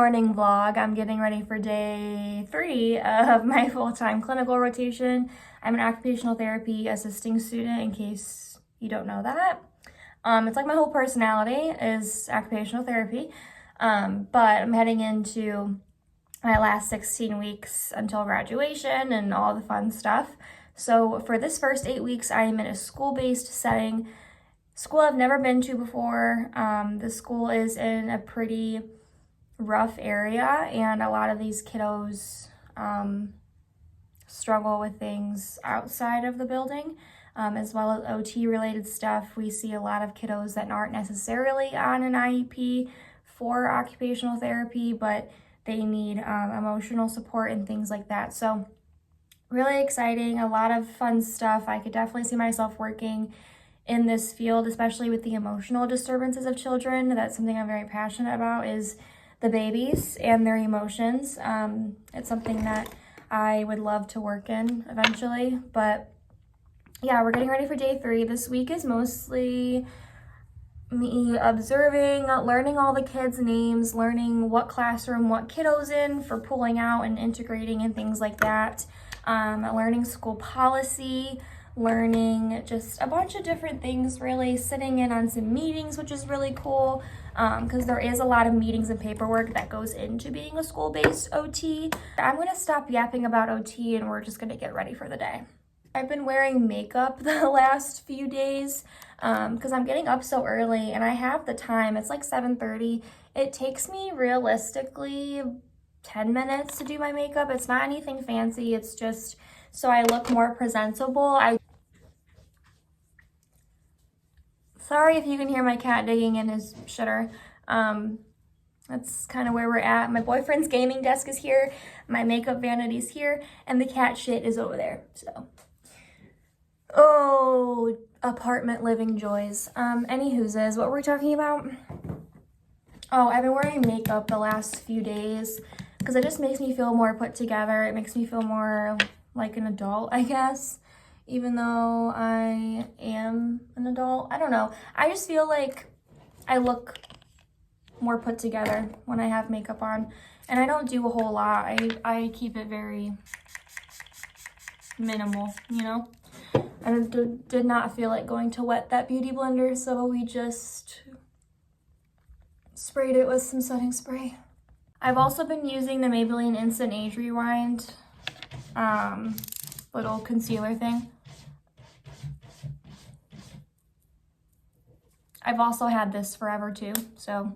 morning vlog. I'm getting ready for day 3 of my full-time clinical rotation. I'm an occupational therapy assisting student, in case you don't know that. It's like my whole personality is occupational therapy, but I'm heading into my last 16 weeks until graduation and all the fun stuff. So for this first 8 weeks, I am in a school-based setting. School I've never been to before. The school is in a pretty rough area, and a lot of these kiddos struggle with things outside of the building, as well as OT related stuff. We see a lot of kiddos that aren't necessarily on an IEP for occupational therapy, but they need emotional support and things like that. So really exciting, a lot of fun stuff. I could definitely see myself working in this field, especially with the emotional disturbances of children. That's something I'm very passionate about, is the babies and their emotions. It's something that I would love to work in eventually. But yeah, we're getting ready for day 3. This week is mostly me observing, learning all the kids' names, learning what classroom, what kiddo's in for pulling out and integrating and things like that. Learning school policy, learning just a bunch of different things, really sitting in on some meetings, which is really cool, because there is a lot of meetings and paperwork that goes into being a school-based OT. I'm going to stop yapping about OT and we're just going to get ready for the day. I've been wearing makeup the last few days because I'm getting up so early and I have the time. It's like 7:30. It takes me realistically 10 minutes to do my makeup. It's not anything fancy. It's just so I look more presentable. Sorry if you can hear my cat digging in his shitter. That's kind of where we're at. My boyfriend's gaming desk is here, my makeup vanity's here, and the cat shit is over there. So, oh, apartment living joys. Anywho's, what were we talking about? Oh, I've been wearing makeup the last few days because it just makes me feel more put together. It makes me feel more like an adult, I guess. Even though I am an adult, I don't know. I just feel like I look more put together when I have makeup on. And I don't do a whole lot. I keep it very minimal, you know? I did not feel like going to wet that beauty blender, so we just sprayed it with some setting spray. I've also been using the Maybelline Instant Age Rewind little concealer thing. I've also had this forever too, so,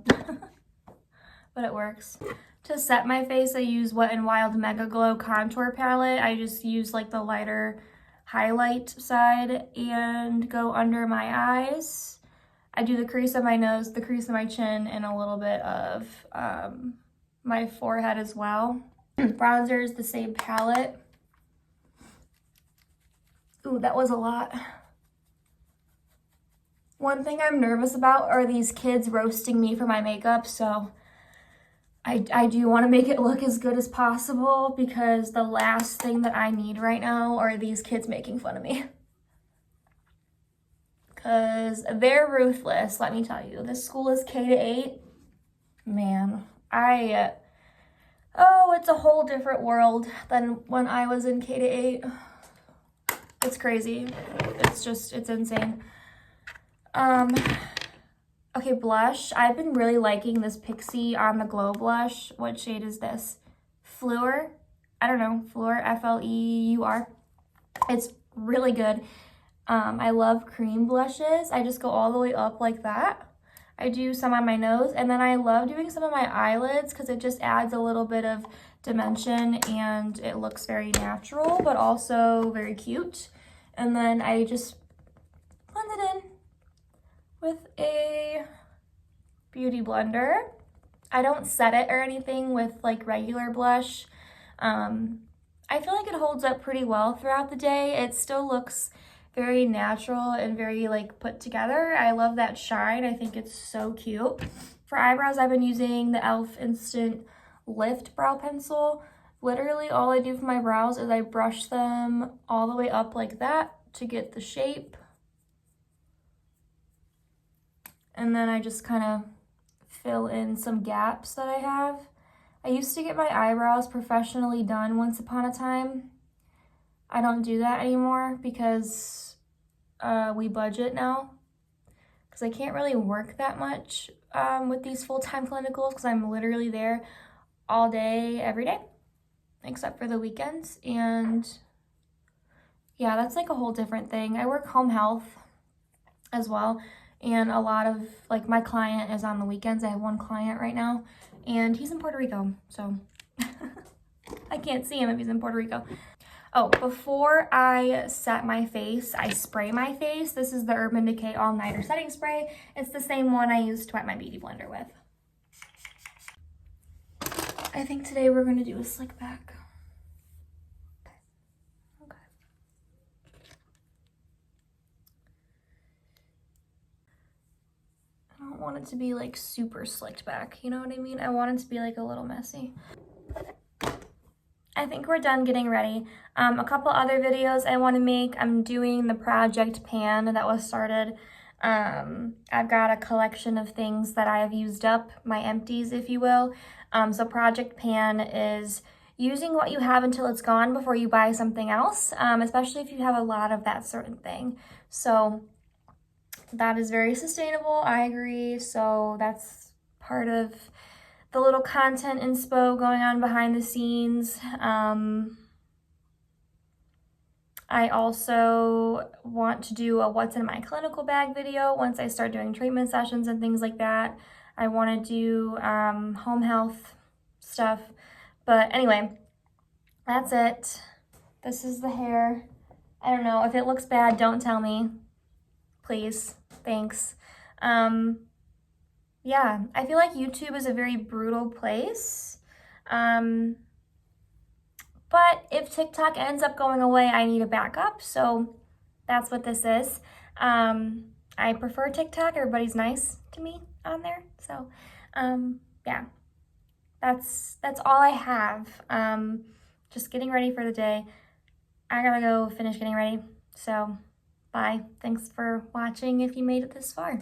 but it works. To set my face, I use Wet n Wild Mega Glow Contour Palette. I just use like the lighter highlight side and go under my eyes. I do the crease of my nose, the crease of my chin, and a little bit of my forehead as well. Bronzer is the same palette. Ooh, that was a lot. One thing I'm nervous about are these kids roasting me for my makeup, so I do want to make it look as good as possible, because the last thing that I need right now are these kids making fun of me. Because they're ruthless, let me tell you. This school is K-8. Man, oh, it's a whole different world than when I was in K-8. It's crazy. It's insane. Okay, blush. I've been really liking this Pixie On The Glow blush. What shade is this? Fleur? I don't know. Fleur, F-L-E-U-R. It's really good. I love cream blushes. I just go all the way up like that. I do some on my nose, and then I love doing some on my eyelids because it just adds a little bit of dimension and it looks very natural, but also very cute. And then I just blend it in with a beauty blender. I don't set it or anything with like regular blush. I feel like it holds up pretty well throughout the day. It still looks very natural and very like put together. I love that shine. I think it's so cute. For eyebrows, I've been using the e.l.f. Instant Lift Brow Pencil. Literally all I do for my brows is I brush them all the way up like that to get the shape. And then I just kind of fill in some gaps that I have. I used to get my eyebrows professionally done once upon a time. I don't do that anymore because we budget now. Because I can't really work that much with these full-time clinicals because I'm literally there all day, every day, except for the weekends. And yeah, that's like a whole different thing. I work home health as well. And a lot of, like, my client is on the weekends. I have one client right now, and he's in Puerto Rico, so I can't see him if he's in Puerto Rico. Oh, before I set my face, I spray my face. This is the Urban Decay All Nighter Setting Spray. It's the same one I used to wet my beauty blender with. I think today we're gonna do a slick back. Okay. I don't want it to be like super slicked back, you know what I mean? I want it to be like a little messy. I think we're done getting ready. A couple other videos I want to make. I'm doing the project pan that was started. I've got a collection of things that I have used up, my empties, if you will. So project pan is using what you have until it's gone before you buy something else, especially if you have a lot of that certain thing. So that is very sustainable, I agree. So that's part of the little content inspo going on behind the scenes. I also want to do a what's in my clinical bag video once I start doing treatment sessions and things like that. I want to do home health stuff. But anyway, that's it. This is the hair. I don't know. If it looks bad, don't tell me. Please. Thanks. Yeah, I feel like YouTube is a very brutal place. But if TikTok ends up going away, I need a backup. So that's what this is. I prefer TikTok. Everybody's nice to me on there. So yeah, that's all I have. Just getting ready for the day. I gotta go finish getting ready. So bye. Thanks for watching if you made it this far.